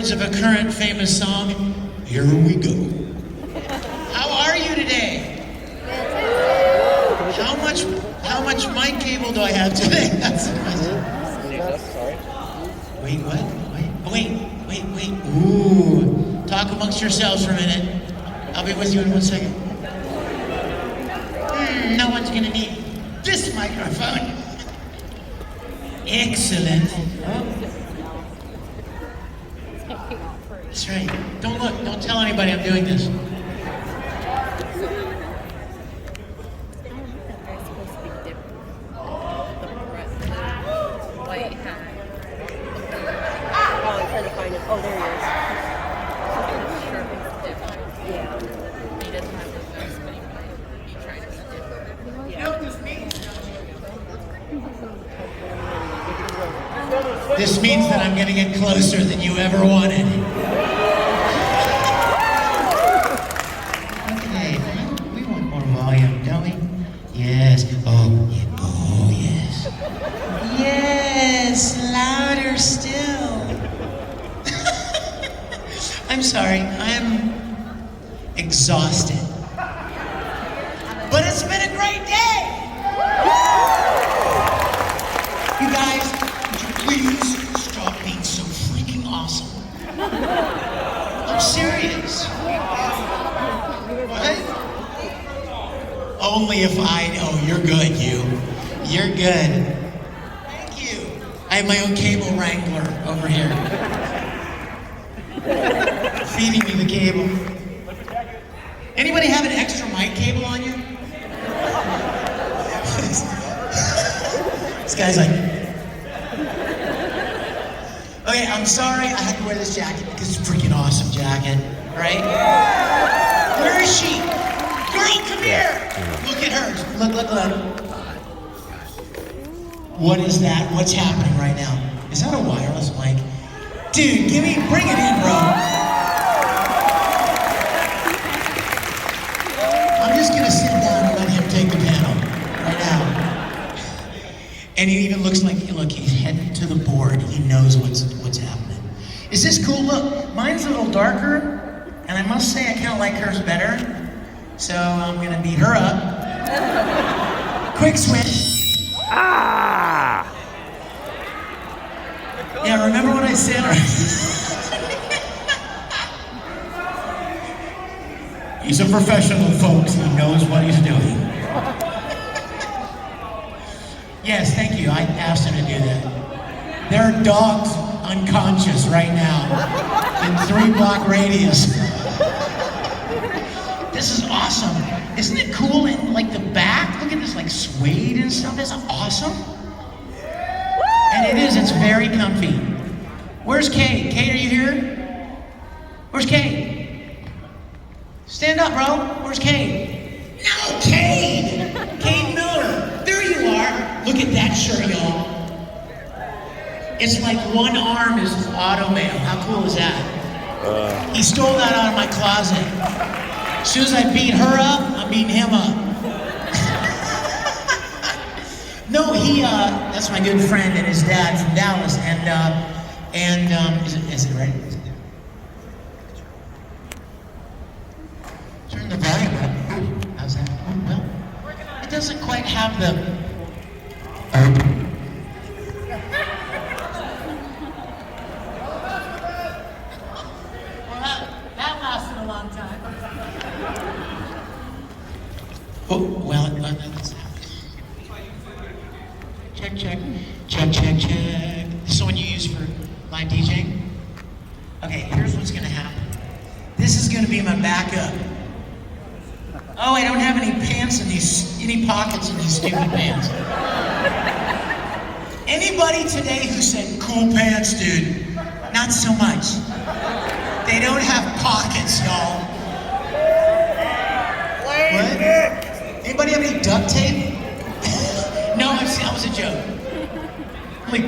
words of a current famous song, here we go. How are you today? How much mic cable do I have today? That's the question. Wait, what? Wait. Ooh. Talk amongst yourselves for a minute. I'll be with you in 1 second. No one's gonna need this microphone. Excellent. That's right. Don't look. Don't tell anybody I'm doing this. Oh, there he is. Yeah. He doesn't have those notes, but he tried to be different. You know what this means? This means that I'm gonna get closer than you ever wanted. Okay, we want more volume, don't we? Yes. Oh, yes. Yes, louder still. I'm sorry, I'm exhausted. But it's been a great day! You guys, would you please stop being so freaking awesome? I'm serious. What? Only if you're good, You're good. Thank you. I have my own cable wrangler over here. Feeding me the cable. Anybody have an extra mic cable on you? This guy's like, okay, I'm sorry I had to wear this jacket because it's a freaking awesome jacket, right? Where is she? Girl, come here! Look at her. Look. What is that? What's happening right now? Is that a wireless mic? Dude, bring it in, bro. I'm just gonna sit down and let him take the panel right now. And he even looks like, look, he's heading to the board. He knows what's happening. Is this cool? Look, mine's a little darker, and I must say I kind of like hers better. So I'm gonna beat her up. Quick switch. Yeah, remember what I said? He's a professional, folks. He knows what he's doing. Yes, thank you. I asked him to do that. There are dogs unconscious right now in 3-block radius. This is awesome. Isn't it cool in like the back? Look at this like suede and stuff. Isn't it awesome? And it is, it's very comfy. Where's Kate? Kate, are you here? Where's Kate? Stand up, bro. Where's Kate? No, Kate! Kate Miller. There you are. Look at that shirt, y'all. It's like one arm is automail. How cool is that? He stole that out of my closet. As soon as I beat her up, I'm beating him up. No, that's my good friend and his dad from Dallas, is it right? Turn the volume up. How's that? Well, it doesn't quite have the... Well, that lasted a long time. Oh, well, let's have it. Check. This is the one you use for live DJing? Okay, here's what's gonna happen. This is gonna be my backup. Oh, I don't have any pants in any pockets in these stupid pants. Anybody today who said, cool pants, dude? Not so much. They don't have pockets, y'all. What? Anybody have any duct tape? No, that was a joke. Like,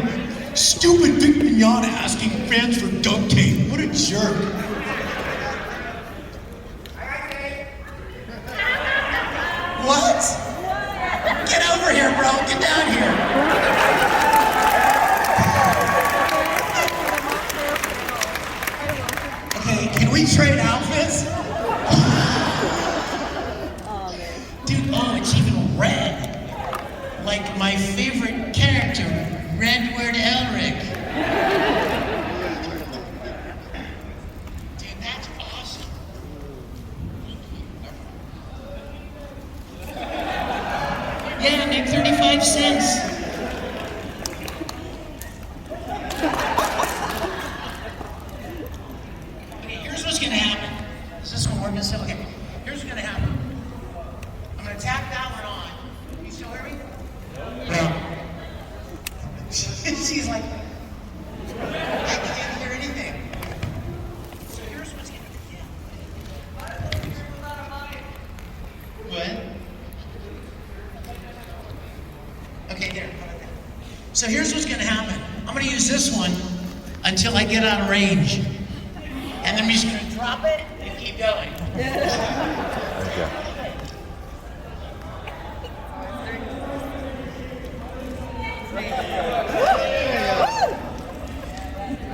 stupid Vic Mignogna asking fans for duct tape. What a jerk. What? Get over here, bro. Get down here. Dude, oh, it's even red. Like my favorite character, Redward Elric. Dude, that's awesome. Yeah, make 35 cents. Okay, here's what's gonna happen. Is this gonna work? Okay, here's what's gonna happen. I'm gonna tack that one on. You still hear me? No. She's like, I can't hear anything. So here's what's gonna happen. What? Okay, there. How about that? So here's what's gonna happen. I'm gonna use this one until I get out of range. And then I'm just gonna drop it and keep going.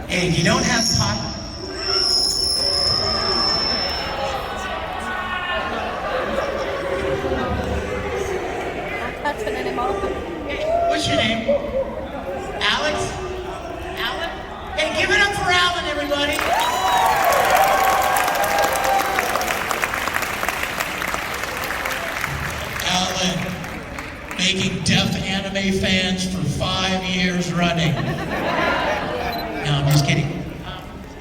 Hey, you don't have pop. What's your name? Alex? Alan? Hey, give it up for Alan, everybody. Alan, making deaf anime fans for 5 years running. No, I'm just kidding.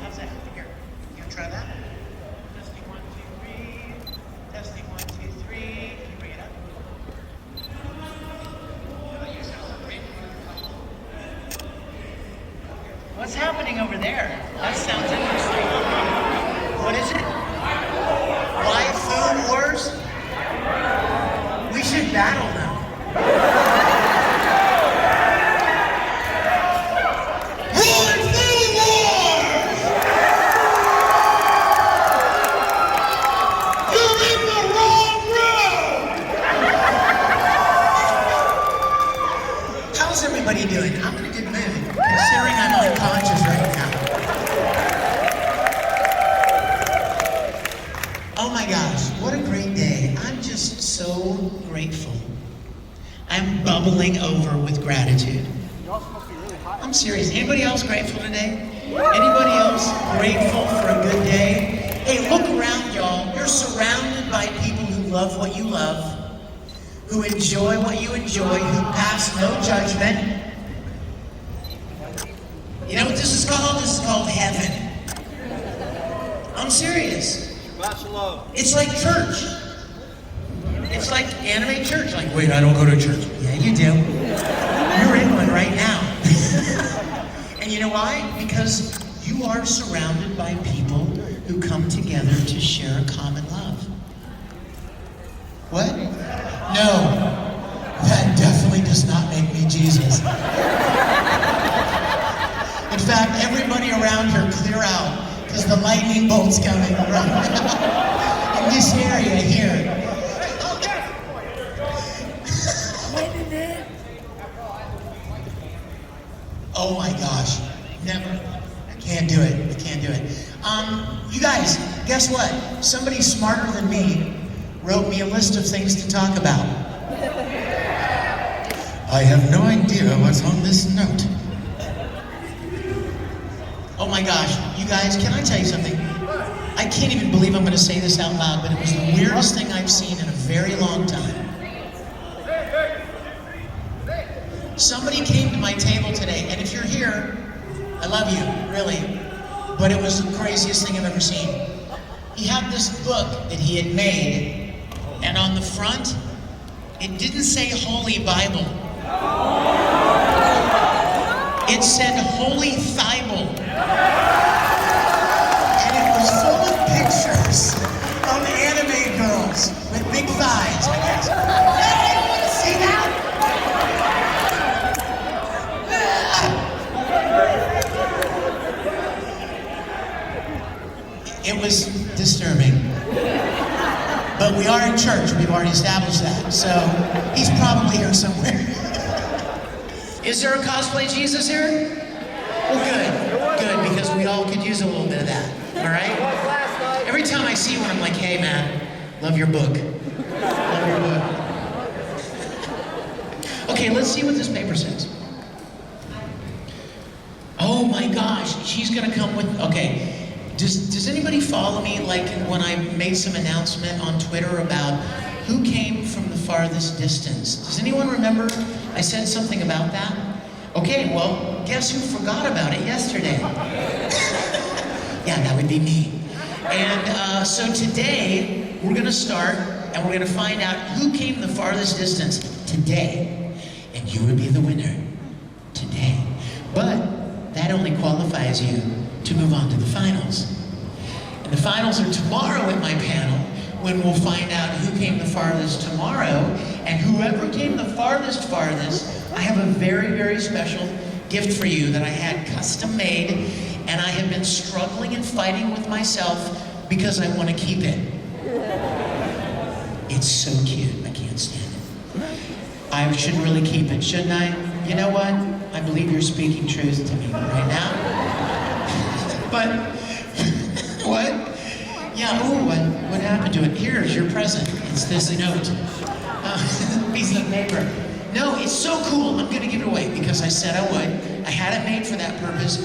How's that? Here, you wanna try that? Testing 1, 2, 3. Testing 1, 2, 3. Can you bring it up? What's happening over there? That sounds interesting. What is it? Waifu Wars? We should battle them. How's everybody doing? I'm in a good mood, considering I'm unconscious right now. Oh my gosh, what a great day. I'm just so grateful. I'm bubbling over with gratitude. I'm serious. Anybody else grateful today? Anybody else grateful for a good day? Hey, look around, y'all. You're surrounded by people who love what you love, who enjoy what you enjoy, who pass no judgment. You know what this is called? This is called heaven. I'm serious. It's like church. It's like anime church. Like, wait, I don't go to church. Yeah, you do. You're in one right now. And you know why? Because you are surrounded by people who come together to share a common love. What? No, that definitely does not make me Jesus. In fact, everybody around here clear out, because the lightning bolt's coming right now in this area here. Oh my gosh, never. I can't do it. I can't do it. You guys, guess what? Somebody smarter than me wrote me a list of things to talk about. I have no idea what's on this note. Oh my gosh, you guys, can I tell you something? I can't even believe I'm going to say this out loud, but it was the weirdest thing I've seen in a very long time. Somebody came to my table today, and if you're here, I love you, really, but it was the craziest thing I've ever seen. He had this book that he had made, and on the front, it didn't say Holy Bible. It said Holy Thible. And it was full of pictures of anime girls with big thighs, I guess. Hey, you want to see that? It was disturbing. But we are in church, we've already established that. So he's probably here somewhere. Is there a cosplay Jesus here? Well, good, because we all could use a little bit of that, all right? Every time I see one, I'm like, hey man, love your book. Love your book. Okay, let's see what this paper says. Oh my gosh, she's gonna come with, okay. Does anybody follow me, like when I made some announcement on Twitter about who came from the farthest distance? Does anyone remember I said something about that? Okay, well, guess who forgot about it yesterday? Yeah, that would be me. And so today, we're gonna start and we're gonna find out who came the farthest distance today. And you would be the winner today. But that only qualifies you to move on to the finals. And the finals are tomorrow at my panel, when we'll find out who came the farthest tomorrow. And whoever came the farthest, I have a very, very special gift for you that I had custom made, and I have been struggling and fighting with myself because I want to keep it. It's so cute, I can't stand it. I should really keep it, shouldn't I? You know what? I believe you're speaking truth to me right now. But, what? Yeah, ooh, what happened to it? Here's your present. It's this note. Piece of paper. No, it's so cool. I'm gonna give it away because I said I would. I had it made for that purpose.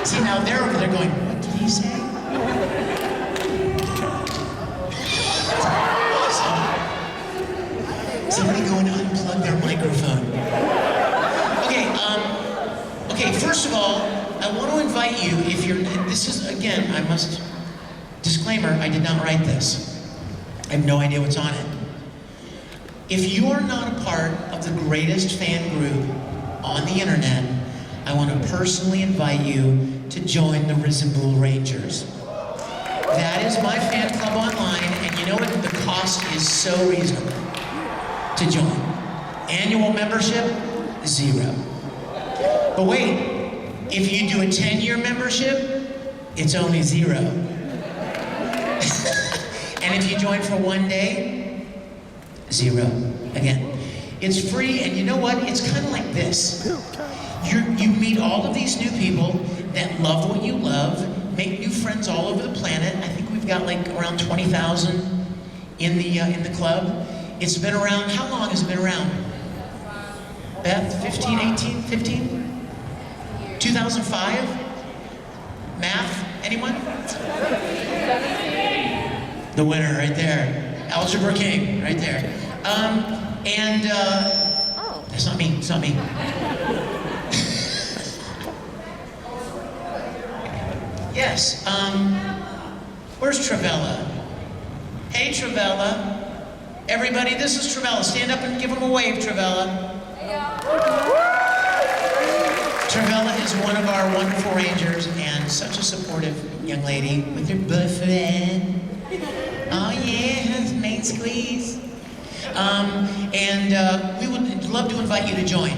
See, now they're over there going, what did he say? Somebody go and unplug their microphone. Okay, first of all, I want to invite you, if you're, this is, again, disclaimer, I did not write this. I have no idea what's on it. If you are not a part of the greatest fan group on the internet, I want to personally invite you to join the Risen Bull Rangers. That is my fan club online, and you know what? The cost is so reasonable to join. Annual membership, $0. But wait, if you do a 10-year membership, it's only $0. And if you join for 1 day, $0. Again, it's free, and you know what? It's kind of like this. You meet all of these new people that love what you love, make new friends all over the planet. I think we've got like around 20,000 in the club. It's been around, how long has it been around? Beth, 15, 18, 15? 2005? Math, anyone? The winner right there. Algebra King, right there. That's not me, it's not me. Yes, where's Travella? Hey, Travella. Everybody, this is Travella. Stand up and give him a wave, Travella. Travella is one of our wonderful rangers and such a supportive young lady with her boyfriend. Oh yeah, main squeeze. We would love to invite you to join.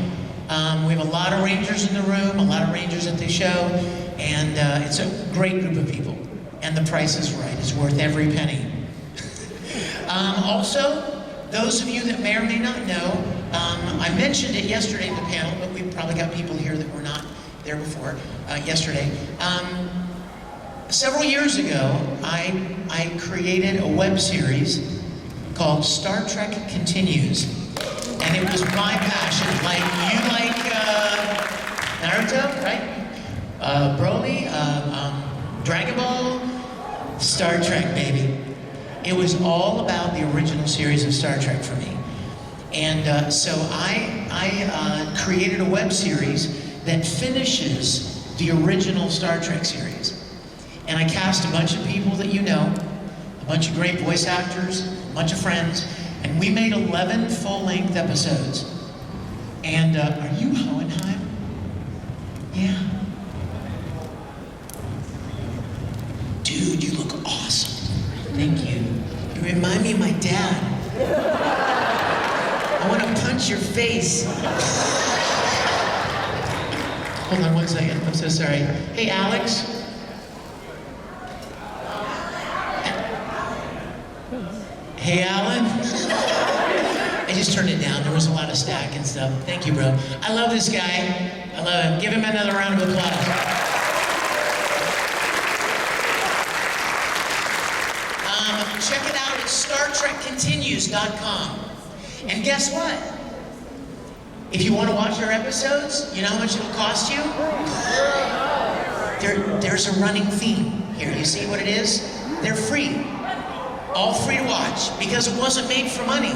We have a lot of rangers in the room, a lot of rangers at the show, and it's a great group of people. And the price is right, it's worth every penny. Also, those of you that may or may not know, I mentioned it yesterday in the panel, but we've probably got people here that were not there before, yesterday. Several years ago, I created a web series called Star Trek Continues. And it was my passion. Like, you like Naruto, right? Broly, Dragon Ball, Star Trek, baby. It was all about the original series of Star Trek for me. And so I created a web series that finishes the original Star Trek series. And I cast a bunch of people that you know, a bunch of great voice actors, a bunch of friends, and we made 11 full-length episodes. And are you Hohenheim? Yeah. Dude, you look awesome. Thank you. You remind me of my dad. I want to punch your face. Hold on 1 second. I'm so sorry. Hey, Alex. Hey, Alan. I just turned it down. There was a lot of stack and stuff. Thank you, bro. I love this guy. I love him. Give him another round of applause. StarTrekContinues.com. And guess what? If you want to watch our episodes, you know how much it'll cost you? There's a running theme here. You see what it is? They're free. All free to watch, because it wasn't made for money.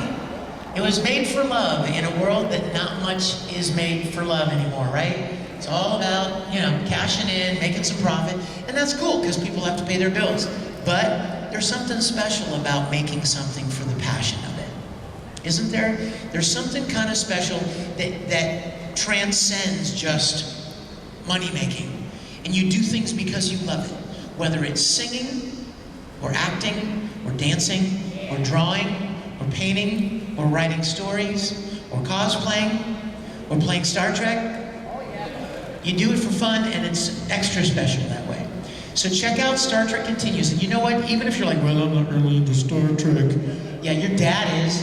It was made for love in a world that not much is made for love anymore, right? It's all about, cashing in, making some profit, and that's cool because people have to pay their bills. But there's something special about making something for the passion of it. Isn't there? There's something kind of special that transcends just money making. And you do things because you love it. Whether it's singing, or acting, or dancing, or drawing, or painting, or writing stories, or cosplaying, or playing Star Trek. You do it for fun, and it's extra special that way. So check out Star Trek Continues. And you know what? Even if you're like, well, I'm not really into Star Trek. Yeah, your dad is.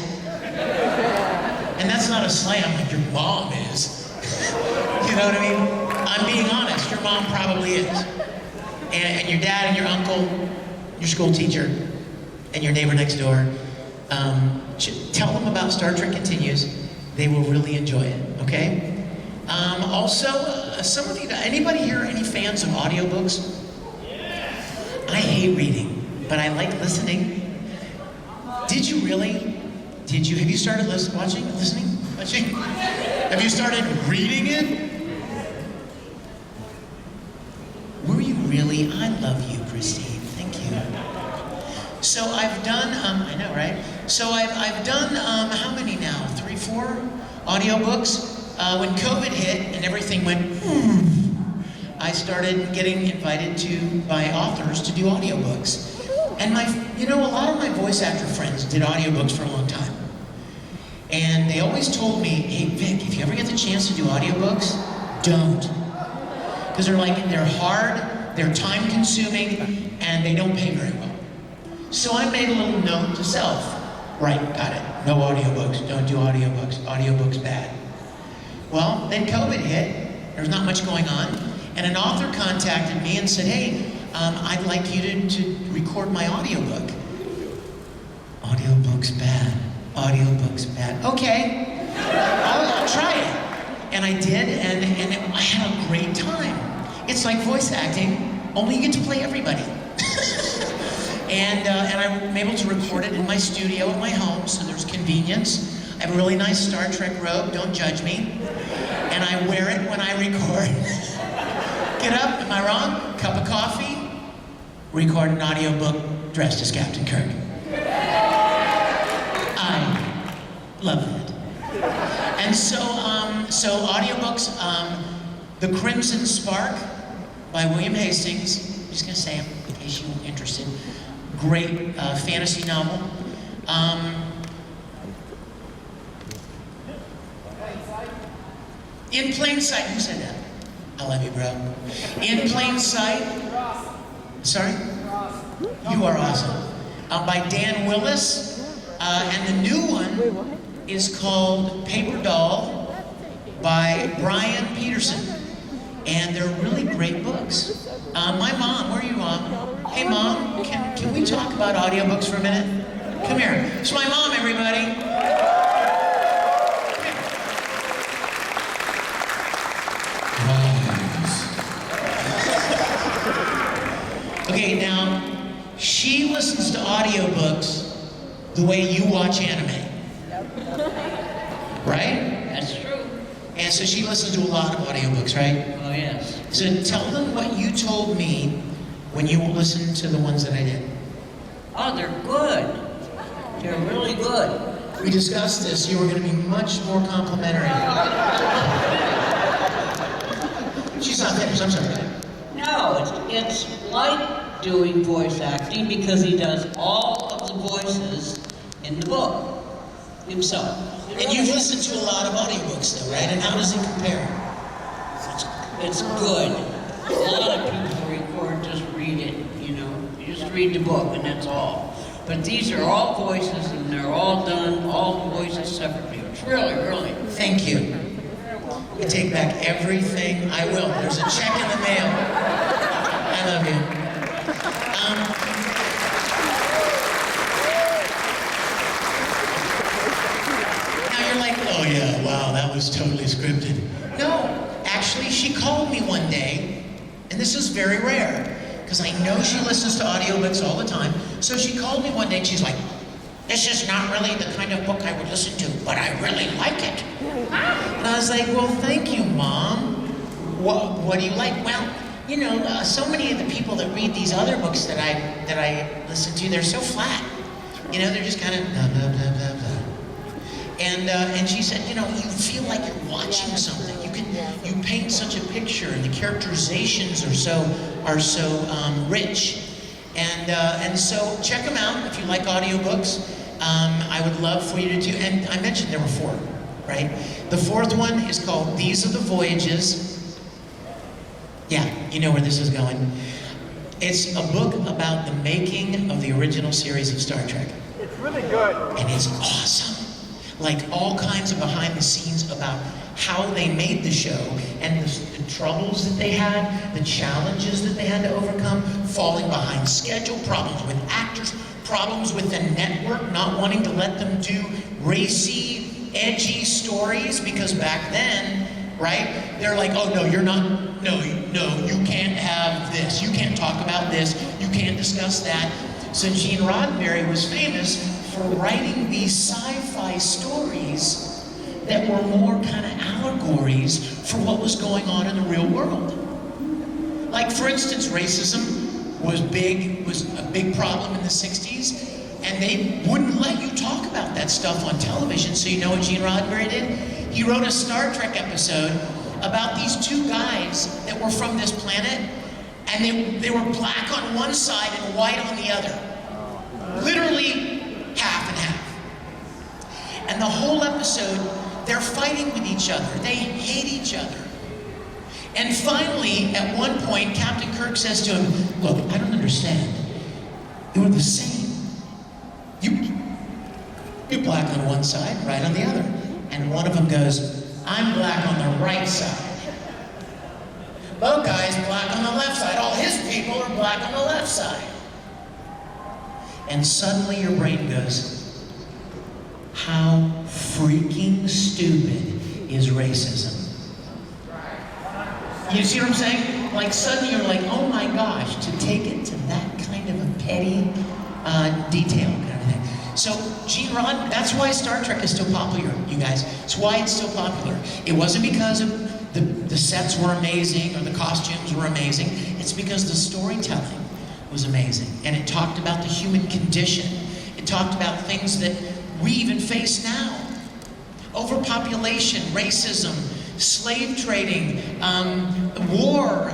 And that's not a slam, like your mom is. You know what I mean? I'm being honest, your mom probably is. And your dad and your uncle, your school teacher, and your neighbor next door. Tell them about Star Trek Continues. They will really enjoy it, okay? Also, some of you, anybody here, any fans of audiobooks? I hate reading, but I like listening. Did you really? Have you started listening? Have you started reading it? Were you really? I love you, Christine. Thank you. So I've done, I know, right? So I've done, how many now? 3, 4 audiobooks? When COVID hit and everything went, I started getting invited by authors to do audiobooks. And a lot of my voice actor friends did audiobooks for a long time. And they always told me, hey Vic, if you ever get the chance to do audiobooks, don't. Because they're hard, they're time consuming, and they don't pay very well. So I made a little note to self. Right, got it. No audiobooks, don't do audiobooks. Audiobooks bad. Well, then COVID hit, there's not much going on, and an author contacted me and said, hey, I'd like you to record my audiobook. Audiobooks bad. Audiobooks bad. Okay, I'll try it. And I did, and I had a great time. It's like voice acting, only you get to play everybody. and I'm able to record it in my studio at my home, so there's convenience. I have a really nice Star Trek robe, don't judge me. And I wear it when I record. Get up, am I wrong? Cup of coffee, record an audiobook dressed as Captain Kirk. I love it. And so audiobooks, The Crimson Spark by William Hastings. I'm just gonna say him in case you're interested. Great fantasy novel. In Plain Sight, who said that? I love you, bro. In Plain Sight. Sorry? You are awesome. By Dan Willis. And the new one is called Paper Doll by Brian Peterson. And they're really great books. My mom, where are you, Mom? Hey, Mom, can we talk about audiobooks for a minute? Come here. It's my mom, everybody. Okay, now, she listens to audiobooks the way you watch anime. Right? That's true. And so she listens to a lot of audiobooks, right? Oh, yes. So tell them what you told me when you listened to the ones that I did. Oh, they're good. They're really good. We discussed this. You were going to be much more complimentary. She's not finished. I'm sorry. No, it's like doing voice acting because he does all of the voices in the book himself. And you've listened to a lot of audiobooks, though, right? And how does it compare? It's good. A lot of people record, just read it, you just read the book and that's all. But these are all voices and they're all done, all voices separately. It's really, really. Thank you. I take back everything. I will. There's a check in the mail. I love you. was totally scripted. No, actually she called me one day, and this is very rare, because I know she listens to audiobooks all the time. So she called me one day and she's like, this is not really the kind of book I would listen to, but I really like it. And I was like, well, thank you, Mom. What do you like? Well, you know, so many of the people that read these other books that I listen to, they're so flat. You know, they're just kind of blah, blah, blah, blah, blah. And she said, you know, you feel like you're watching something. You paint such a picture, and the characterizations are so rich. And so check them out if you like audiobooks. I would love for you to do, and I mentioned there were 4, right? The 4th one is called These Are the Voyages. Yeah, you know where this is going. It's a book about the making of the original series of Star Trek. It's really good. And it's awesome. Like all kinds of behind the scenes about how they made the show and the troubles that they had, the challenges that they had to overcome, falling behind schedule, problems with actors, problems with the network not wanting to let them do racy, edgy stories, because back then, right, they're like, oh no, you're not, no, you can't have this, you can't talk about this, you can't discuss that. So Gene Roddenberry was famous for writing these sci-fi stories that were more kind of allegories for what was going on in the real world. Like, for instance, racism was a big problem in the 60s, and they wouldn't let you talk about that stuff on television. So you know what Gene Roddenberry did? He wrote a Star Trek episode about these 2 guys that were from this planet, and they were black on one side and white on the other. Literally half and half. And the whole episode, they're fighting with each other. They hate each other. And finally, at one point, Captain Kirk says to him, look, I don't understand. You're the same. You're black on one side, right on the other. And one of them goes, I'm black on the right side. Both guys black on the left side. All his people are black on the left side. And suddenly your brain goes, how freaking stupid is racism? You see what I'm saying? Like suddenly you're like, oh my gosh, to take it to that kind of a petty detail kind of thing. So Gene Roddenberry, that's why Star Trek is still popular, you guys. It's why it's still popular. It wasn't because of the sets were amazing or the costumes were amazing. It's because the storytelling was amazing. And it talked about the human condition. It talked about things that we even face now. Overpopulation, racism, slave trading, war,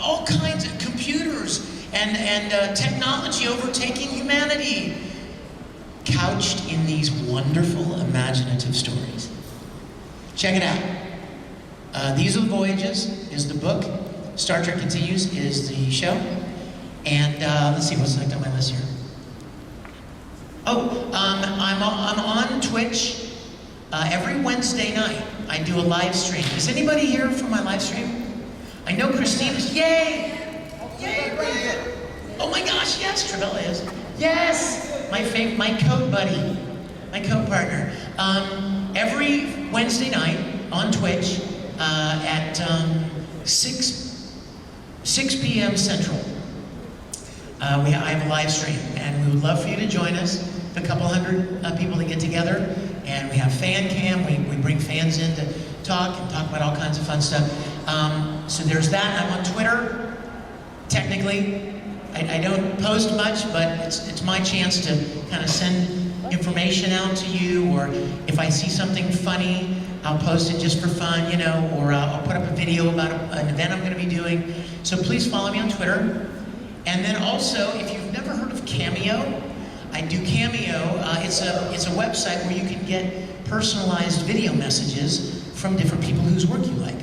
all kinds of computers and technology overtaking humanity, couched in these wonderful imaginative stories. Check it out. These Are the Voyages is the book. Star Trek Continues is the show. And let's see, what's next on my list here? Oh, I'm on Twitch every Wednesday night. I do a live stream. Is anybody here for my live stream? I know Christine is. Yay! Yay, Brandon! Oh my gosh, yes, Travella is. Yes! My code buddy, my code partner. Every Wednesday night on Twitch at 6 p.m. Central. I have a live stream, and we would love for you to join us. A couple hundred people that get together, and we have fan cam. We bring fans in to talk about all kinds of fun stuff. So there's that. I'm on Twitter. Technically, I don't post much, but it's my chance to kind of send information out to you, or if I see something funny, I'll post it just for fun, you know, or I'll put up a video about an event I'm going to be doing. So please follow me on Twitter. And then also, if you've never heard of Cameo, I do Cameo. It's a website where you can get personalized video messages from different people whose work you like.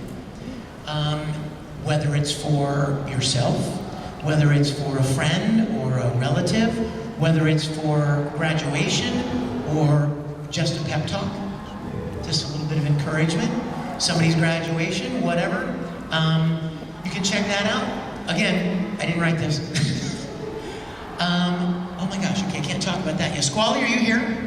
Whether it's for yourself, whether it's for a friend or a relative, whether it's for graduation or just a pep talk, just a little bit of encouragement, somebody's graduation, whatever. You can check that out. Again, I didn't write this. Oh my gosh, okay, I can't talk about that yet. Squally, are you here?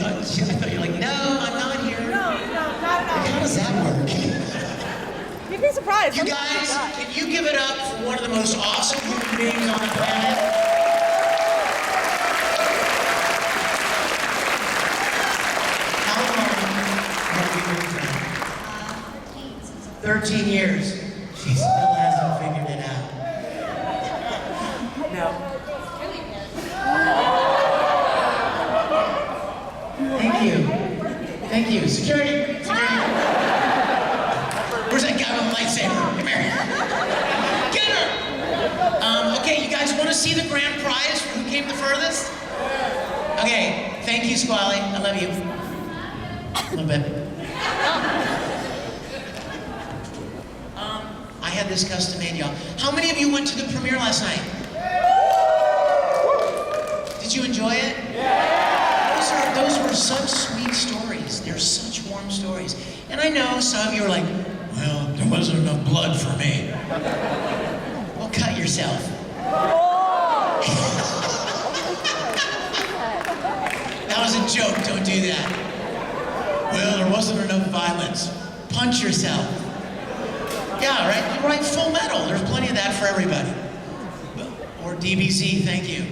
I thought you were like, no, I'm not here. No, not at all. How does that work? You'd be surprised. You Sometimes guys, it can you give it up for one of the most awesome human beings on the planet? How long have you been friends? 13 years. She still hasn't figured it out. does. No. Thank you. Thank you. Security. Security. Where's that guy with the lightsaber? Come here. Get her! Okay, you guys want to see the grand prize for who came the furthest? Okay, thank you, Squally. I love you. A little bit. I had this custom made, y'all. How many of you went to the premiere last night? Did you enjoy it? Those were such sweet stories. They're such warm stories. And I know some of you are like, well, there wasn't enough blood for me. Well, cut yourself. That was a joke, don't do that. Well, there wasn't enough violence. Punch yourself. Yeah, right? You're right, Full Metal. There's plenty of that for everybody. Or DBZ, thank you.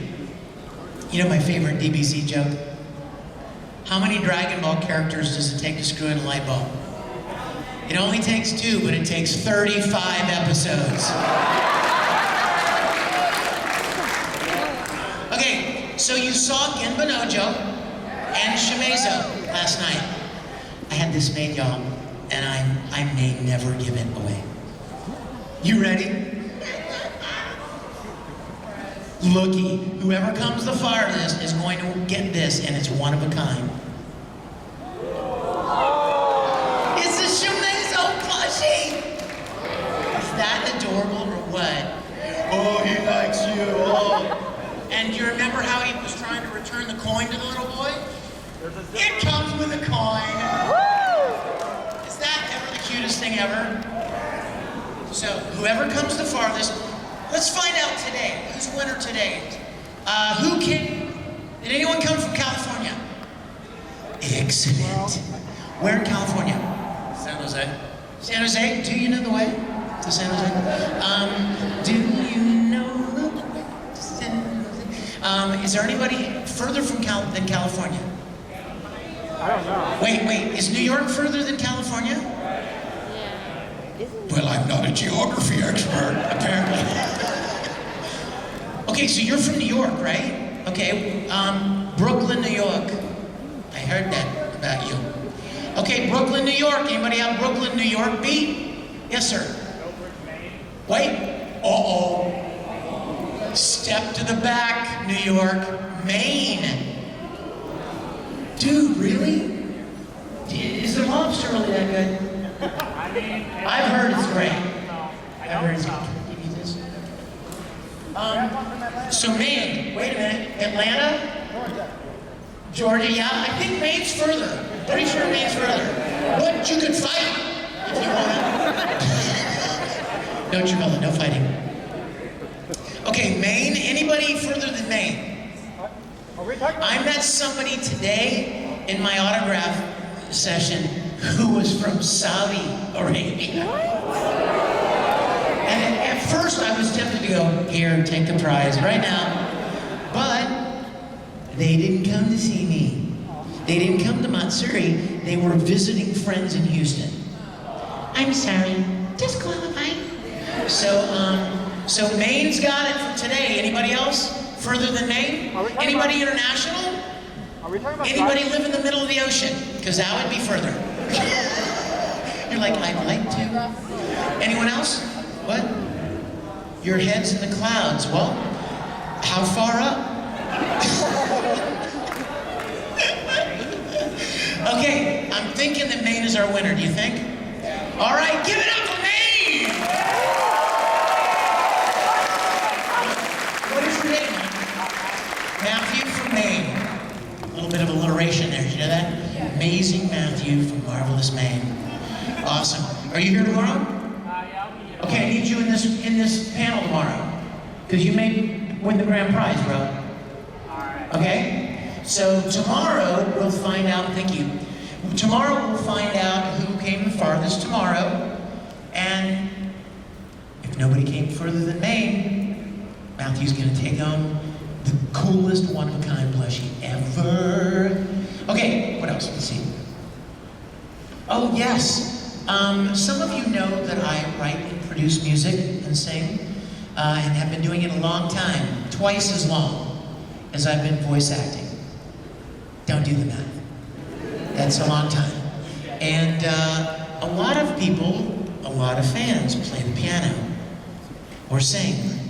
You know my favorite DBZ joke? How many Dragon Ball characters does it take to screw in a light bulb? It only takes 2, but it takes 35 episodes. Okay, so you saw Genbanojo and Shimezo last night. I had this made, y'all, and I may never give it away. You ready? Looky, whoever comes the farthest is going to get this, and it's one of a kind. It's a Shimezo plushie! Is that adorable or what? Oh, he likes you, oh. And do you remember how he was trying to return the coin to the little boy? It comes with a coin. Is that ever the cutest thing ever? So, whoever comes the farthest, let's find out today. Who's winner today? Who came? Did anyone come from California? Excellent. Where in California? San Jose. San Jose? Do you know the way to San Jose? Do you know the way to San Jose? Is there anybody further from than California? I don't know. Wait. Is New York further than California? Well, I'm not a geography expert, apparently. Okay, so you're from New York, right? Okay, Brooklyn, New York. I heard that about you. Okay, Brooklyn, New York. Anybody have Brooklyn, New York beat? Yes, sir. Wait. Uh-oh. Step to the back, New York, Maine. Dude, really? Is the lobster really that good? I've heard it's great. I've heard it's good. Give me this. So Maine, wait a minute, Atlanta? Georgia, yeah, I think Maine's further. Pretty sure Maine's further. But you could fight if you want to. No, Jamila, no fighting. Okay, Maine, anybody further than Maine? I met somebody today in my autograph session who was from Saudi Arabia. And at first I was tempted to go, here, take the prize right now. But they didn't come to see me. They didn't come to Matsuri. They were visiting friends in Houston. I'm sorry, disqualified. So Maine's got it for today. Anybody else further than Maine? Anybody international? Are we talking about Anybody live in the middle of the ocean? Because that would be further. You're like, I'd like to. Anyone else? What? Your head's in the clouds. Well, how far up? Okay, I'm thinking that Maine is our winner. Do you think? All right, give it up for Maine! What is your name? Matthew from Maine. A little bit of alliteration there. Did you know that? Amazing Matthew from Marvelous Maine. Awesome. Are you here tomorrow? yeah, I'll be here. Okay, I need you in this panel tomorrow. Because you may win the grand prize, bro. Alright. Okay? So tomorrow we'll find out, thank you. Tomorrow we'll find out who came the farthest tomorrow. And if nobody came further than Maine, Matthew's gonna take home the coolest one-of-a-kind plushie ever. Okay, what else? Let's see. Oh yes, some of you know that I write and produce music and sing, and have been doing it a long time, twice as long as I've been voice acting. Don't do the math. That's a long time. And a lot of people, a lot of fans play the piano or sing,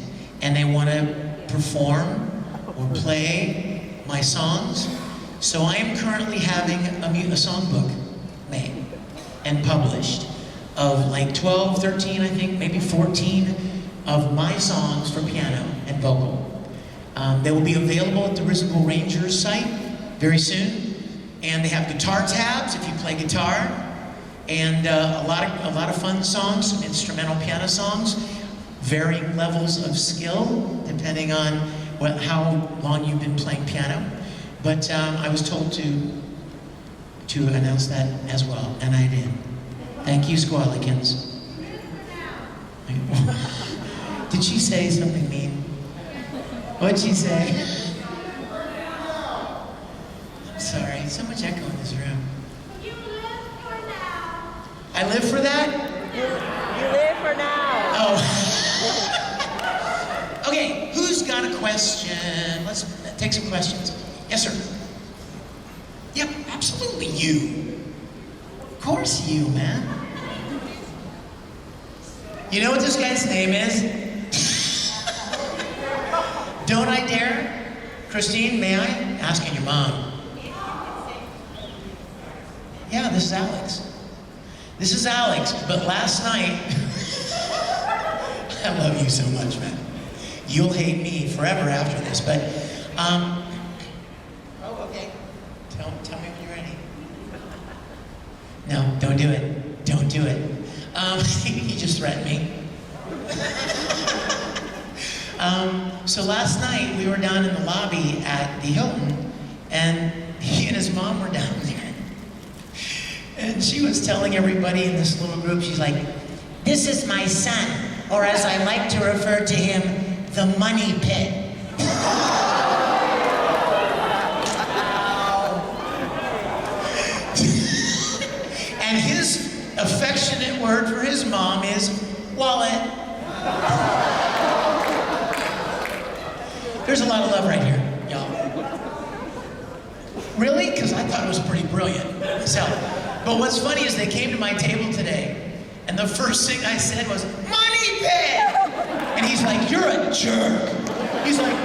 and they want to perform or play my songs. So I am currently having a songbook made and published of like 12, 13, I think, maybe 14 of my songs for piano and vocal. They will be available at the Risible Rangers site very soon. And they have guitar tabs if you play guitar, and a lot of fun songs, some instrumental piano songs, varying levels of skill depending on how long you've been playing piano. But I was told to announce that as well, and I did. Thank you, Squalikins. Did she say something mean? What'd she say? Sorry, so much echo in this room. You live for now. I live for that? You live for now. Oh. Okay, who's got a question? Let's take some questions. Yes, sir. Yep, absolutely you. Of course you, man. You know what this guy's name is? Don't I dare? Christine, may I? Asking your mom. Yeah, this is Alex. This is Alex, but last night, I love you so much, man. You'll hate me forever after this, but, oh, okay. Tell me when you're ready. No, don't do it. Don't do it. He just threatened me. So last night, we were down in the lobby at the Hilton, and he and his mom were down there. And she was telling everybody in this little group, she's like, this is my son, or as I like to refer to him, the money pit. And his affectionate word for his mom is wallet. There's a lot of love right here, y'all. Really? Because I thought it was pretty brilliant myself. But what's funny is they came to my table today, and the first thing I said was, money pit! And he's like, you're a jerk. He's like,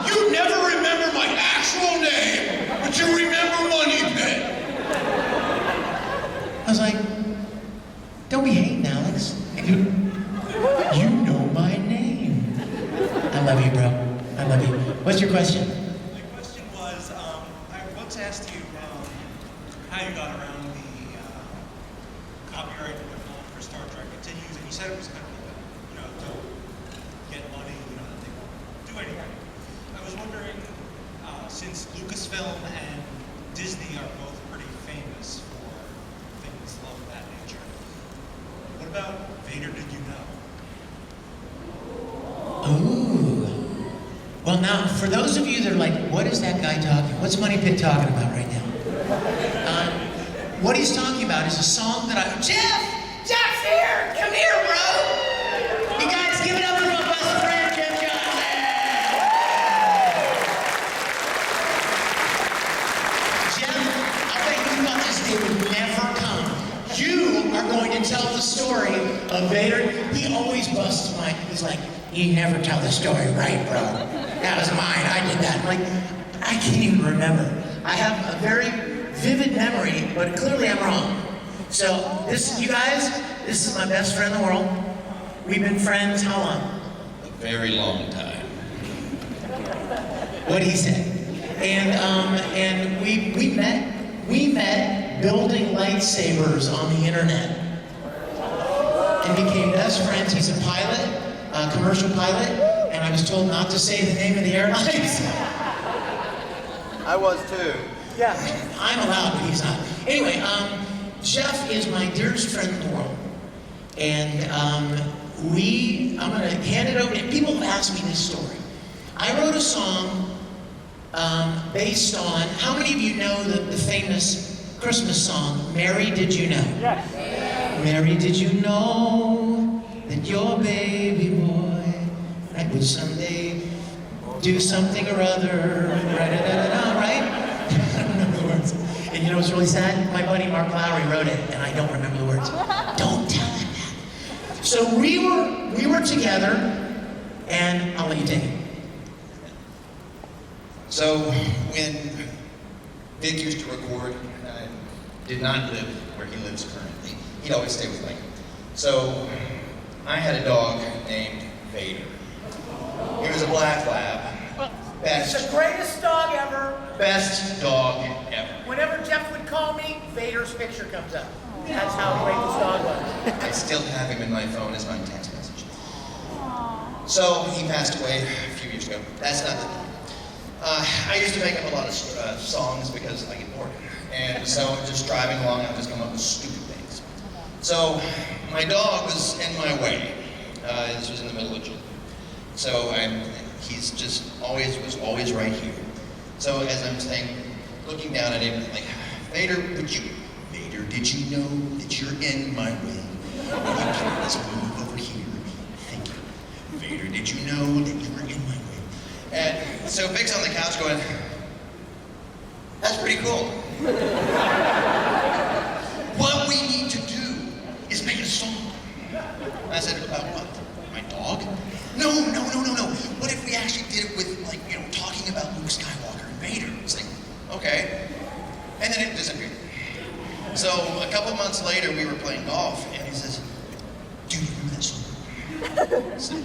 you never remember my actual name, but you remember money pit. I was like, don't be hating, Alex. You know my name. I love you, bro. I love you. What's your question? My question was, I once asked you how you got around the copyright for Star Trek Continues, and you said it was kind of like, to get money, that they won't do anything. I was wondering, since Lucasfilm and Disney are both pretty famous for things of that nature, what about Vader Did You Know? Ooh. Well, now, for those of you that are like, what is that guy talking? What's Money Pit talking about right now? What he's talking about is a song that Jeff's here! Come here, bro! You guys give it up for my best friend, Jeff Johnson! Jeff, I bet you thought this day would never come. You are going to tell the story of Vader. He always busts my, he's like, you never tell the story right, bro. That was mine, I did that. I'm like, I can't even remember. I have a very vivid memory, but clearly I'm wrong. So, you guys, this is my best friend in the world. We've been friends how long? A very long time. What'd he say? And we met building lightsabers on the internet. And became best friends. He's a pilot, a commercial pilot, and I was told not to say the name of the airlines. I was too. Yeah, I'm allowed, but he's not. Anyway, Jeff is my dearest friend in the world. And I'm gonna hand it over to him. People have asked me this story. I wrote a song based on, how many of you know the famous Christmas song, Mary, Did You Know? Yes. Mary, did you know that your baby boy would someday do something or other, right? I don't remember the words. And you know what's really sad? My buddy Mark Lowry wrote it, and I don't remember the words. Don't tell him that. So we were together, and I'll let you take it. So when Vic used to record, and I did not live where he lives currently, he'd always stay with me. So I had a dog named Vader. He was a black lab. It's the greatest dog ever. Best dog ever. Whenever Jeff would call me, Vader's picture comes up. That's how great this dog was. I still have him in my phone as my text message. So he passed away a few years ago. That's not the I used to make up a lot of songs because I get bored. And so just driving along, I would just come up with stupid things. So my dog was in my way. This was in the middle of June. So he's just was always right here. So as I'm saying, looking down at him, like, Vader, did you know that you're in my way? Let's move over here. Thank you. Vader, did you know that you were in my way? And so Vic's on the couch going, that's pretty cool. What we need to do is make a song. I said, about what? My dog? No. What if we actually did it with, like, talking about Luke Skywalker and Vader? It's like, okay. And then it disappeared. So a couple months later, we were playing golf, and he says, do you remember that song? I said,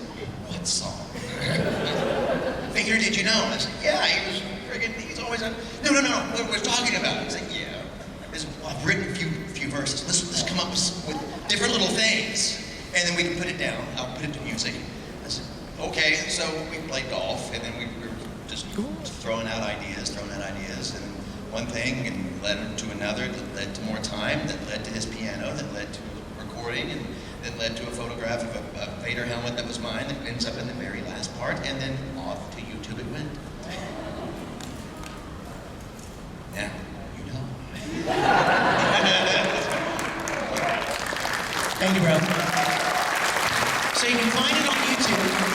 what song? Vader, did you know? I said, yeah, he's always on. No, what we're talking about. He's like, yeah. I've written a few verses. Let's come up with different little things, and then we can put it down. I'll put it to music. I said, okay. So we played golf, and then we were just throwing out ideas, and one thing and led to another, that led to more time, that led to his piano, that led to recording, and that led to a photograph of a Vader helmet that was mine that ends up in the very last part, and then off to YouTube it went. Now, you know. Thank you, bro. So you can find it on YouTube.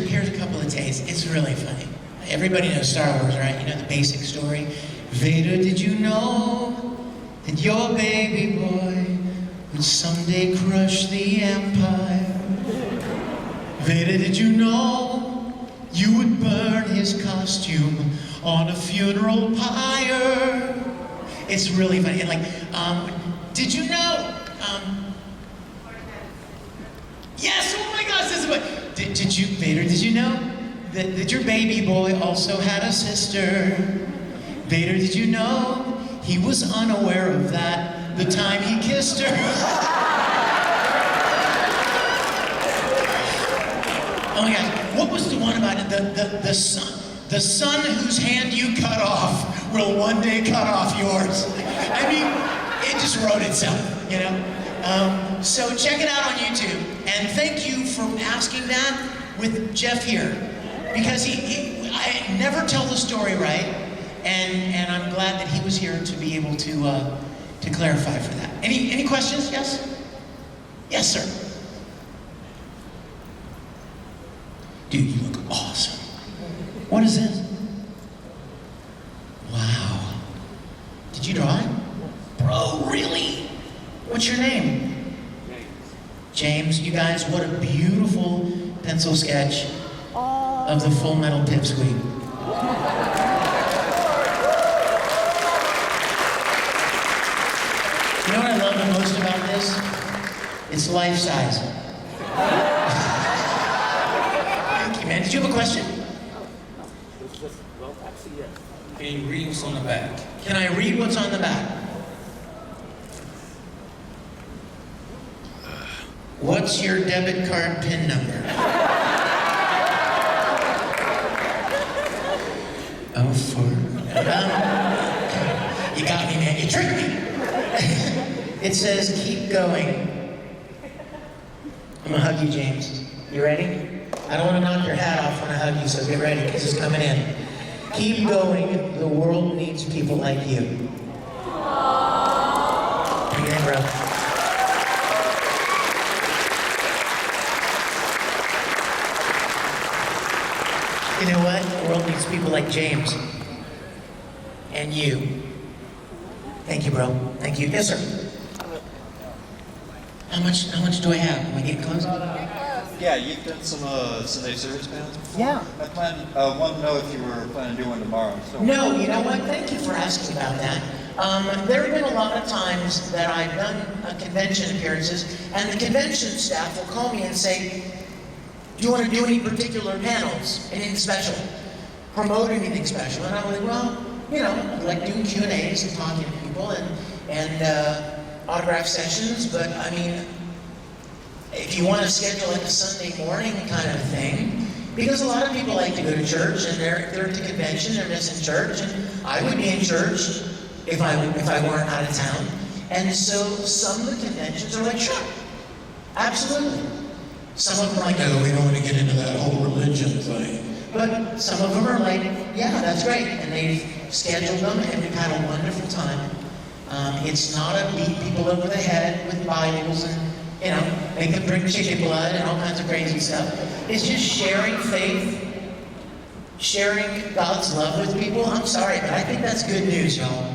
Here's a couple of tastes. It's really funny. Everybody knows Star Wars, right? You know the basic story. Vader, did you know that your baby boy would someday crush the Empire? Vader, did you know you would burn his costume on a funeral pyre? It's really funny. And like, did you know? Yes, oh my gosh, this is what. Did you, Vader, did you know that your baby boy also had a sister? Vader, did you know he was unaware of that the time he kissed her? Oh my gosh, what was the one about it? The son? The son whose hand you cut off will one day cut off yours. I mean, it just wrote itself, you know? So check it out on YouTube. And thank you for asking that with Jeff here. Because I never tell the story right. And I'm glad that he was here to be able to clarify for that. Any questions? Yes? Yes, sir. Dude, you look awesome. What is this? Wow. Did you draw it? Bro, really? What's your name? James. You guys, what a beautiful pencil sketch of the Full Metal Pipsqueak. You know what I love the most about this? It's life size. Thank you, man. Did you have a question? Can you read what's on the back? Can I read what's on the back? What's your debit card PIN number? You got me, man. You tricked me. It says, keep going. I'm gonna hug you, James. You ready? I don't want to knock your hat off when I hug you, so get ready, because it's coming in. Keep going. The world needs people like you. Bring it in, bro. You know what? The world needs people like James. And you. Thank you, bro. Thank you. Yes, sir. How much do I have? Am I getting close? Yeah, you've done some Sunday service panels before. Yeah. I want to know if you were planning to do one tomorrow. So. No, you know what? Thank you for asking about that. There have been a lot of times that I've done convention appearances, and the convention staff will call me and say, do you want to do any particular panels? Anything special? Promote anything special? And I'm like, well, you know, I like doing Q&As and talking to people and autograph sessions, but I mean, if you want to schedule like a Sunday morning kind of thing, because a lot of people like to go to church and they're at the convention, they're missing church, and I would be in church if I weren't out of town. And so some of the conventions are like, sure, absolutely. Some of them are like, oh, we don't want to get into that whole religion thing. But some of them are like, yeah, that's great. And they've scheduled them and we've had a wonderful time. It's not a beat people over the head with Bibles and, you know, make them drink chicken blood and all kinds of crazy stuff. It's just sharing faith, sharing God's love with people. I'm sorry, but I think that's good news, y'all.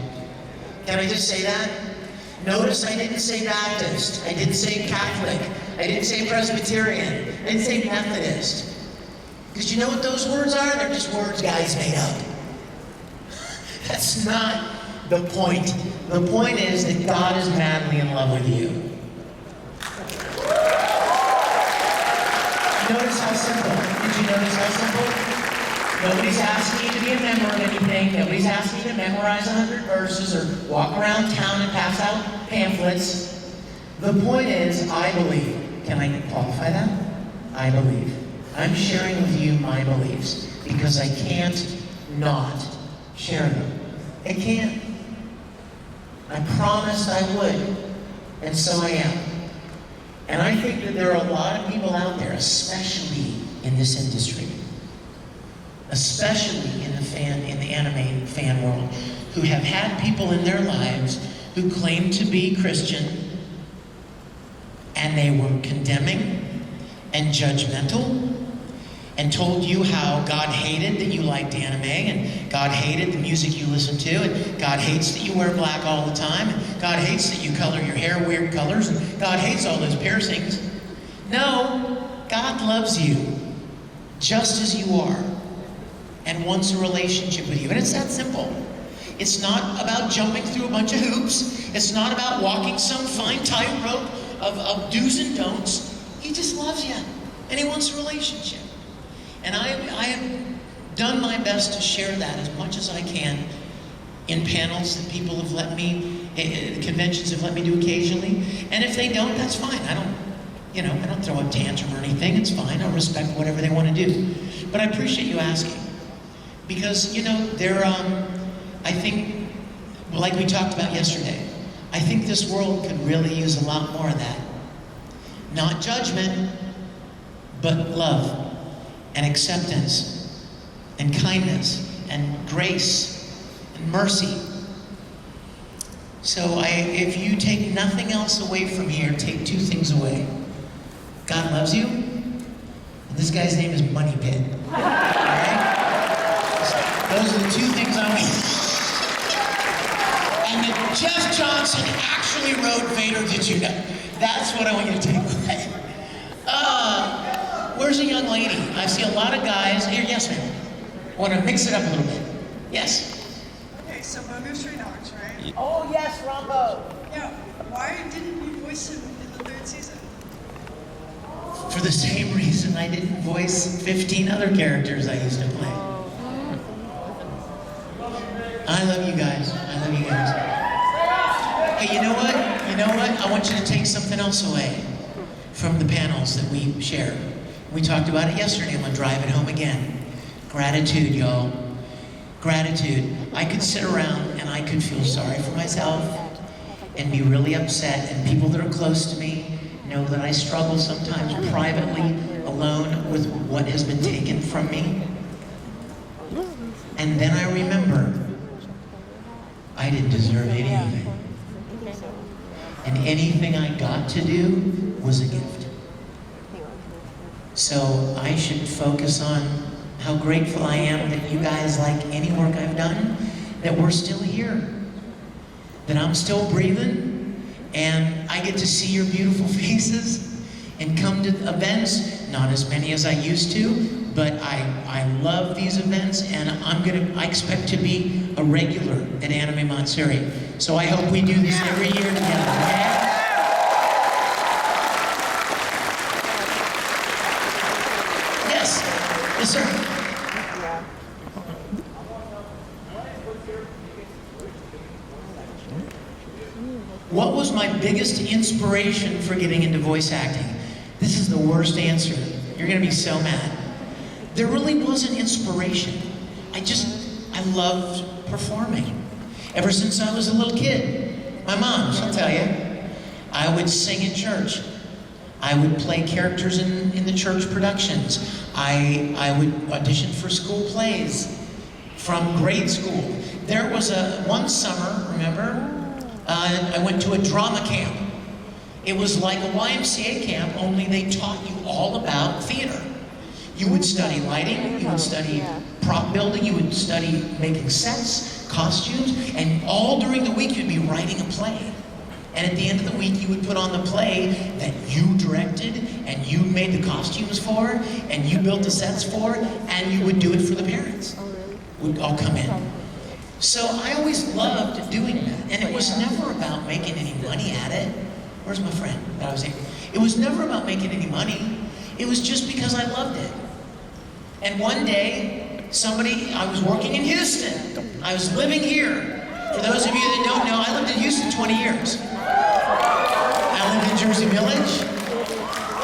Can I just say that? Notice I didn't say Baptist. I didn't say Catholic. I didn't say Presbyterian. I didn't say Methodist. Because you know what those words are? They're just words guys made up. That's not the point. The point is that God is madly in love with you. Notice how simple. Did you notice how simple? Nobody's asking you to be a member of anything. Nobody's asking you to memorize 100 verses or walk around town and pass out pamphlets. The point is, I believe. Can I qualify that? I believe. I'm sharing with you my beliefs because I can't not share them. I can't. I promised I would, and so I am. And I think that there are a lot of people out there, especially in this industry, especially in the anime fan world, who have had people in their lives who claim to be Christian, and they were condemning and judgmental, and told you how God hated that you liked anime, and God hated the music you listened to, and God hates that you wear black all the time, and God hates that you color your hair weird colors, and God hates all those piercings. No, God loves you just as you are and wants a relationship with you. And it's that simple. It's not about jumping through a bunch of hoops. It's not about walking some fine tightrope of do's and don'ts. He just loves you, and he wants a relationship. And I have done my best to share that as much as I can in panels that people have let me, conventions have let me do occasionally. And if they don't, that's fine. I don't throw a tantrum or anything. It's fine. I'll respect whatever they want to do. But I appreciate you asking. Because, I think, like we talked about yesterday, I think this world could really use a lot more of that. Not judgment, but love. And acceptance, and kindness, and grace, and mercy. So if you take nothing else away from here, take two things away. God loves you, and this guy's name is Money Pit. All right? Those are the two things I want. And that Jeff Johnson actually wrote Vader, did you know? That's what I want you to take away. Where's a young lady? I see a lot of guys. Here, yes, ma'am. I want to mix it up a little bit. Yes. Okay, so Momo Street Dogs, right? Oh yes, Rombo. Yeah. Why didn't you voice him in the 3rd season? For the same reason I didn't voice 15 other characters I used to play. I love you guys. I love you guys. Hey, you know what? I want you to take something else away from the panels that we share. We talked about it yesterday. I'm gonna drive it home again. Gratitude, y'all. gratitude. I could sit around and I could feel sorry for myself and be really upset, and people that are close to me know that I struggle sometimes privately, alone, with what has been taken from me. And then I remember I didn't deserve any of it. And anything I got to do was a gift. So I should focus on how grateful I am that you guys like any work I've done, that we're still here, that I'm still breathing, and I get to see your beautiful faces and come to events, not as many as I used to, but I love these events, and I expect to be a regular at Anime Matsuri. So I hope we do this every year together, okay? Yes, sir. What was my biggest inspiration for getting into voice acting? This is the worst answer. You're gonna be so mad. There really was an inspiration. I loved performing. Ever since I was a little kid. My mom, she'll tell you. I would sing in church. I would play characters in the church productions. I would audition for school plays from grade school. There was one summer, remember? I went to a drama camp. It was like a YMCA camp, only they taught you all about theater. You would study lighting, you would study prop building, you would study making sets, costumes, and all during the week you'd be writing a play. And at the end of the week you would put on the play that you directed, and you made the costumes for, and you built the sets for, and you would do it for the parents. Would all come in. So I always loved doing that, and it was never about making any money at it. Where's my friend that I was saying? It was never about making any money. It was just because I loved it. And one day, I was working in Houston. I was living here. For those of you that don't know, I lived in Houston 20 years. I lived in Jersey Village.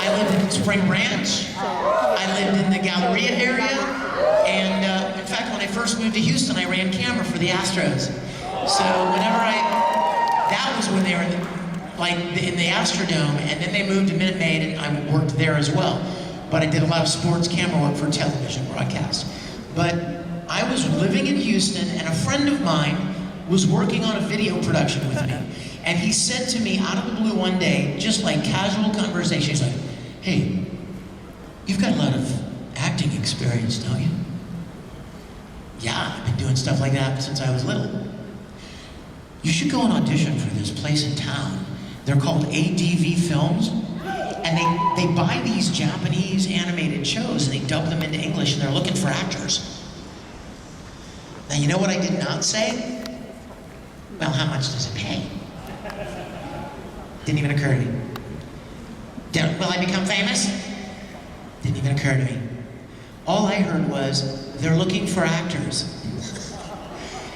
I lived in Spring Branch. I lived in the Galleria area. And in fact, when I first moved to Houston, I ran camera for the Astros. So that was when they were in the Astrodome, and then they moved to Minute Maid, and I worked there as well. But I did a lot of sports camera work for television broadcast. But I was living in Houston, and a friend of mine was working on a video production with me. And he said to me out of the blue one day, just like casual conversation, he's like, "Hey, you've got a lot of acting experience, don't you?" "Yeah, I've been doing stuff like that since I was little." "You should go and audition for this place in town. They're called ADV Films. And they buy these Japanese animated shows and they dub them into English, and they're looking for actors." Now, you know what I did not say? "Well, how much does it pay?" Didn't even occur to me. "Will I become famous?" Didn't even occur to me. All I heard was, "They're looking for actors."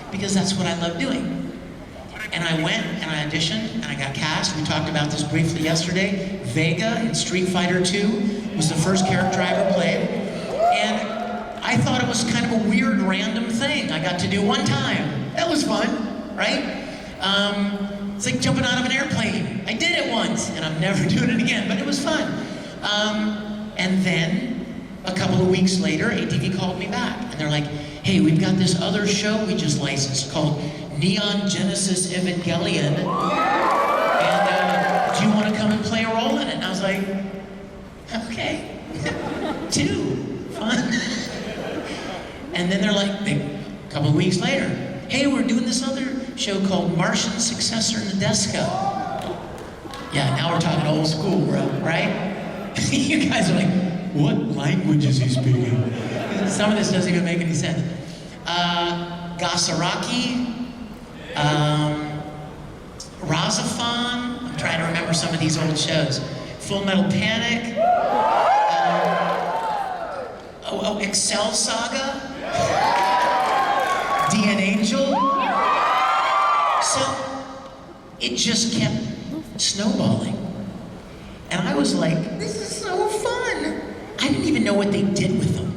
Because that's what I love doing. And I went and I auditioned and I got cast. We talked about this briefly yesterday. Vega in Street Fighter 2 was the first character I ever played. And I thought it was kind of a weird, random thing I got to do one time. That was fun, right? It's like jumping out of an airplane. I did it once, and I'm never doing it again, but it was fun. And then, a couple of weeks later, ATV called me back, and they're like, "Hey, we've got this other show we just licensed called Neon Genesis Evangelion, and do you want to come and play a role in it?" And I was like, "Okay, 2, fun." And then they're like, a couple of weeks later, "Hey, we're doing this other show called Martian Successor Nadesco." Yeah, now we're talking old school, bro, right? You guys are like, "What language is he speaking?" Some of this doesn't even make any sense. Gasaraki, Razafon, I'm trying to remember some of these old shows. Full Metal Panic, Excel Saga, DN Angel. So it just kept snowballing. And I was like, "This is so fun." I didn't even know what they did with them.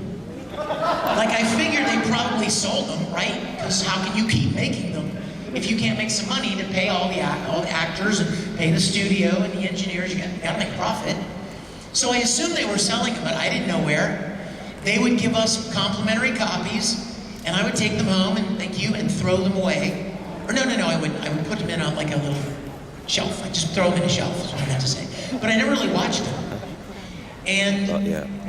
Like, I figured they probably they sold them, right? Because how can you keep making them if you can't make some money to pay all the actors and pay the studio and the engineers? You gotta make profit. So I assumed they were selling them, but I didn't know where. They would give us complimentary copies, and I would take them home and thank you and throw them away. Or no, I would put them in like a little shelf. I'd just throw them in a shelf, is what I meant to say. But I never really watched them. And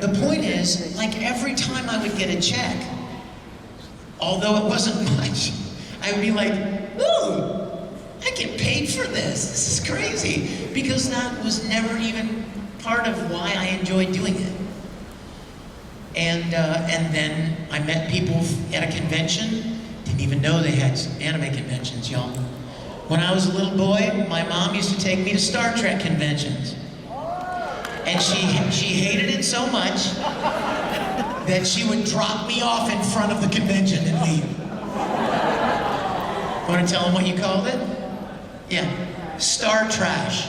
the point is, like every time I would get a check, although it wasn't much, I would be like, ooh, I get paid for this. This is crazy. Because that was never even part of why I enjoyed doing it. And then I met people at a convention. Didn't even know they had anime conventions, y'all. When I was a little boy, my mom used to take me to Star Trek conventions. And she hated it so much that she would drop me off in front of the convention and leave. Want to tell them what you called it? Yeah, Star Trash.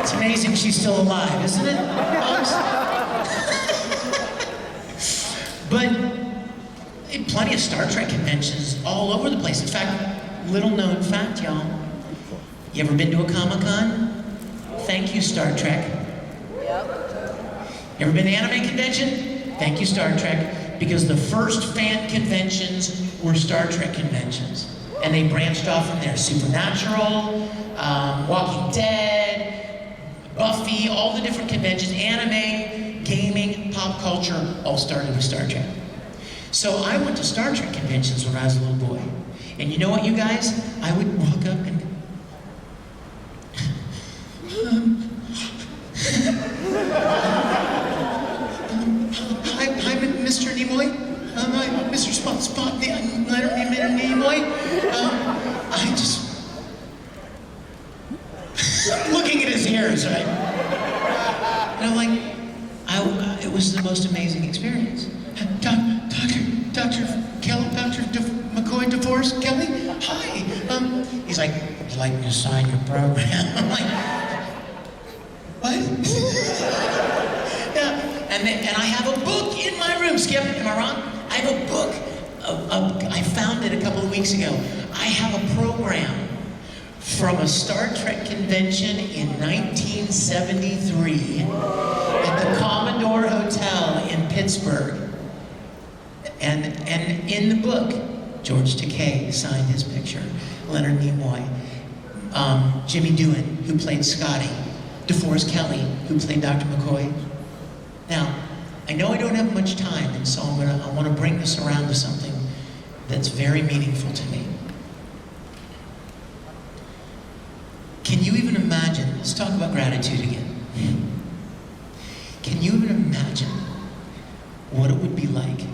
It's amazing she's still alive, isn't it, folks? But plenty of Star Trek conventions all over the place. In fact, little known fact, y'all. You ever been to a Comic-Con? Thank you, Star Trek. You ever been to an anime convention? Thank you, Star Trek. Because the first fan conventions were Star Trek conventions. And they branched off from there. Supernatural, Walking Dead, Buffy, all the different conventions, anime, gaming, pop culture, all started with Star Trek. So I went to Star Trek conventions when I was a little boy. And you know what, you guys? I would walk up and hi, Mr. Nimoy. Mr. Spot, Nimoy. I just looking at his ears, right? And I'm like, it was the most amazing experience. Dr. McCoy DeForest Kelly. Hi. He's like, would you like me to sign your program? I'm like, what? Yeah, and I have a book in my room. Skip, am I wrong? I have a book. I found it a couple of weeks ago. I have a program from a Star Trek convention in 1973 at the Commodore Hotel in Pittsburgh. And in the book, George Takei signed his picture. Leonard Nimoy, Jimmy Doohan, who played Scotty, DeForest Kelly, who played Dr. McCoy. Now, I know I don't have much time, and so I want to bring this around to something that's very meaningful to me. Can you even imagine, let's talk about gratitude again. Can you even imagine what it would be like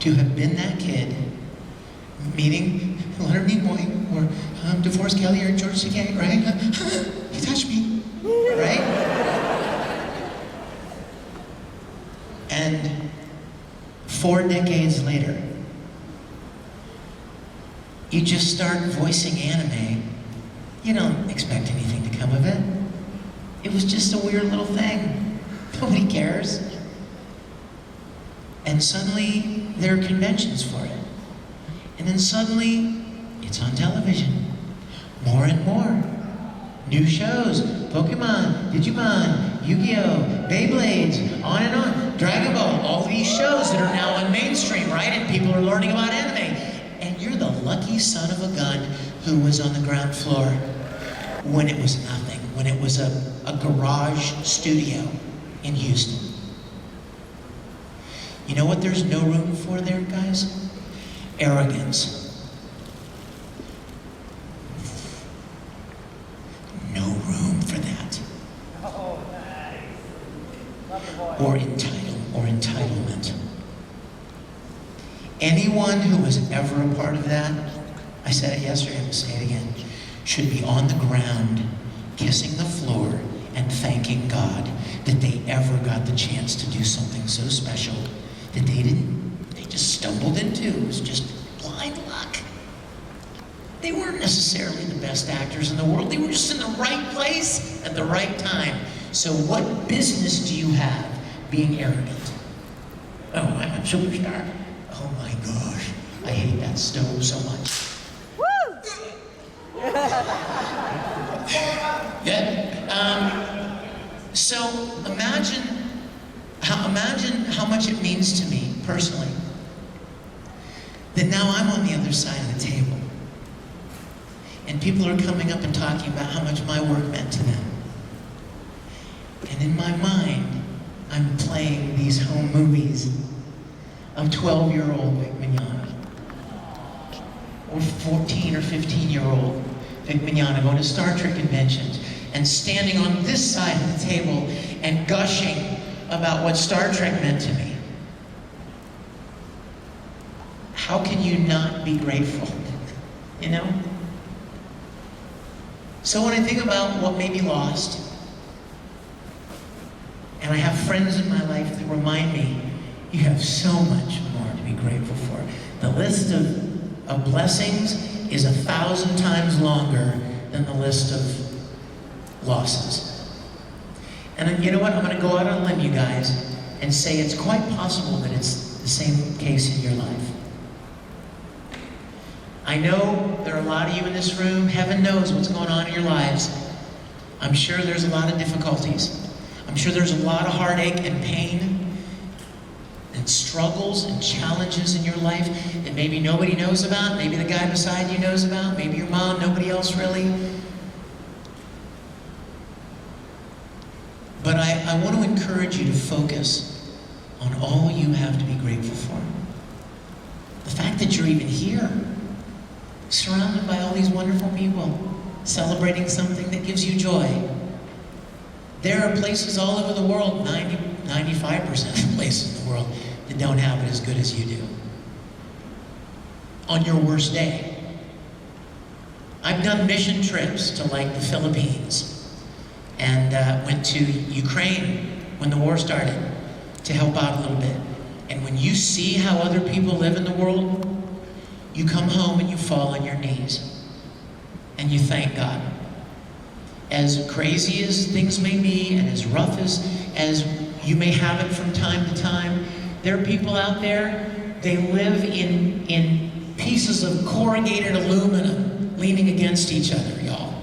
to have been that kid meeting Leonard Nimoy or DeForest Kelly or George Takei, right? He touched me, right? And 4 decades later, you just start voicing anime. You don't expect anything to come of it. It was just a weird little thing. Nobody cares. And suddenly, there are conventions for it. And then suddenly, it's on television. More and more. New shows. Pokemon, Digimon, Yu-Gi-Oh!, Beyblades, on and on. Dragon Ball, all these shows that are now on mainstream, right? And people are learning about anime. And you're the lucky son of a gun who was on the ground floor when it was nothing, when it was a garage studio in Houston. You know what there's no room for there, guys? Arrogance. No room for that. Or entitlement. Anyone who was ever a part of that, I said it yesterday, I'm going to say it again, should be on the ground, kissing the floor, and thanking God that they ever got the chance to do something so special that they just stumbled into. It was just blind luck. They weren't necessarily the best actors in the world. They were just in the right place at the right time. So what business do you have being arrogant? Oh, superstar. Oh my gosh, I hate that stove so much. Yeah. So imagine how much it means to me personally that now I'm on the other side of the table, and people are coming up and talking about how much my work meant to them. And in my mind, I'm playing these home movies of 12-year-old Vic Mignogna, or 14 or 15-year-old Vic Mignogna going to Star Trek conventions and standing on this side of the table and gushing about what Star Trek meant to me. How can you not be grateful? You know? So when I think about what may be lost, and I have friends in my life that remind me, you have so much more to be grateful for. The list of blessings is 1,000 times longer than the list of losses. And you know what? I'm going to go out on a limb, you guys, and say it's quite possible that it's the same case in your life. I know there are a lot of you in this room. Heaven knows what's going on in your lives. I'm sure there's a lot of difficulties. I'm sure there's a lot of heartache and pain and struggles and challenges in your life that maybe nobody knows about, maybe the guy beside you knows about, maybe your mom, nobody else really. But I want to encourage you to focus on all you have to be grateful for. The fact that you're even here, surrounded by all these wonderful people, celebrating something that gives you joy. There are places all over the world, 95% of the places in the world, that don't have it as good as you do. On your worst day. I've done mission trips to like the Philippines and went to Ukraine when the war started to help out a little bit. And when you see how other people live in the world, you come home and you fall on your knees and you thank God. As crazy as things may be and as rough as you may have it from time to time, there are people out there, they live in pieces of corrugated aluminum leaning against each other, y'all.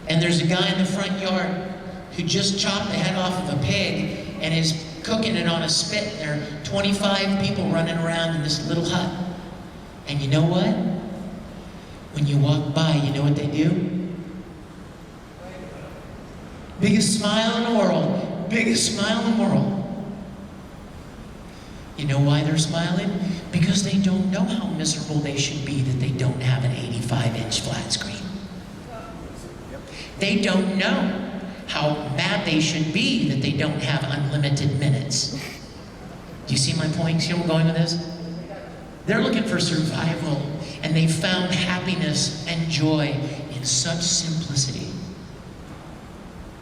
And there's a guy in the front yard who just chopped the head off of a pig and is cooking it on a spit. There are 25 people running around in this little hut. And you know what? When you walk by, you know what they do? Biggest smile in the world. Biggest smile in the world. You know why they're smiling? Because they don't know how miserable they should be that they don't have an 85-inch flat screen. They don't know how mad they should be that they don't have unlimited minutes. Do you see my point? See where I'm going with this? They're looking for survival, and they found happiness and joy in such simplicity.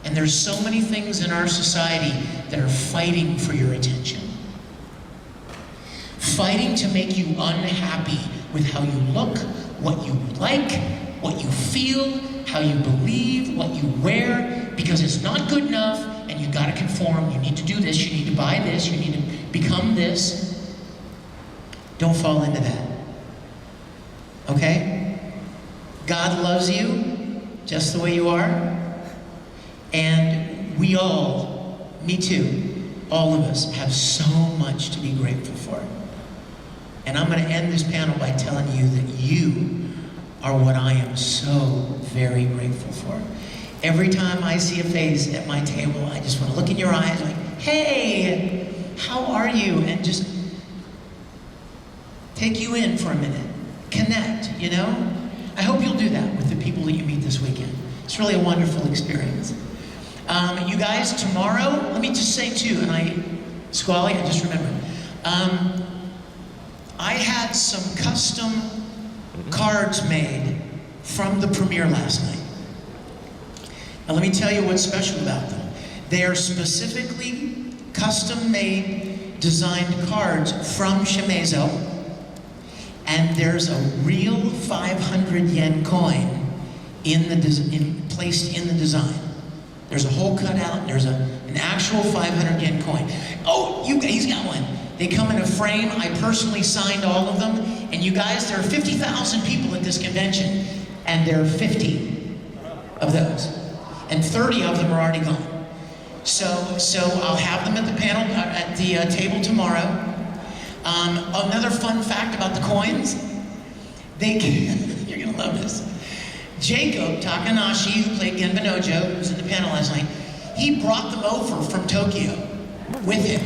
And there's so many things in our society that are fighting for your attention. Fighting to make you unhappy with how you look, what you like, what you feel, how you believe, what you wear, because it's not good enough and you gotta conform. You need to do this, you need to buy this, you need to become this. Don't fall into that. Okay? God loves you just the way you are. And we all, me too, all of us have so much to be grateful for. And I'm going to end this panel by telling you that you are what I am so very grateful for. Every time I see a face at my table, I just want to look in your eyes like, hey, how are you? And just take you in for a minute. Connect, you know? I hope you'll do that with the people that you meet this weekend. It's really a wonderful experience. You guys, tomorrow, let me just say too, Squally, I just remembered. I had some custom cards made from the premiere last night. Now let me tell you what's special about them. They are specifically custom-made, designed cards from Shimezo, and there's a real 500 yen coin placed in the design. There's a hole cut out, there's a An actual 500 yen coin. Oh, he's got one. They come in a frame. I personally signed all of them. And you guys, there are 50,000 people at this convention, and there are 50 of those. And 30 of them are already gone. So I'll have them at the panel, at the table tomorrow. Another fun fact about the coins, you're gonna love this. Jacob Takanashi, who played Genbanojo, who was in the panel last night, he brought them over from Tokyo with him.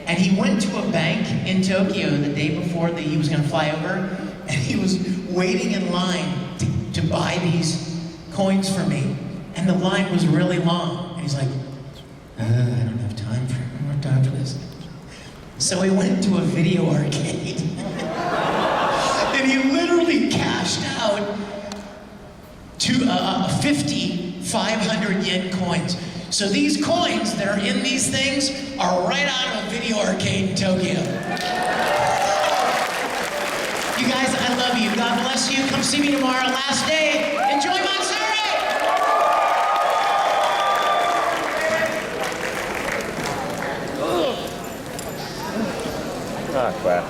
And he went to a bank in Tokyo the day before he was gonna fly over, and he was waiting in line to buy these coins for me. And the line was really long. And he's like, I don't have time for this. So he went to a video arcade. And he literally cashed out 50 500 yen coins. So these coins that are in these things are right out of a video arcade in Tokyo. You guys, I love you. God bless you. Come see me tomorrow, last day. Enjoy Matsuri! Ah, crap.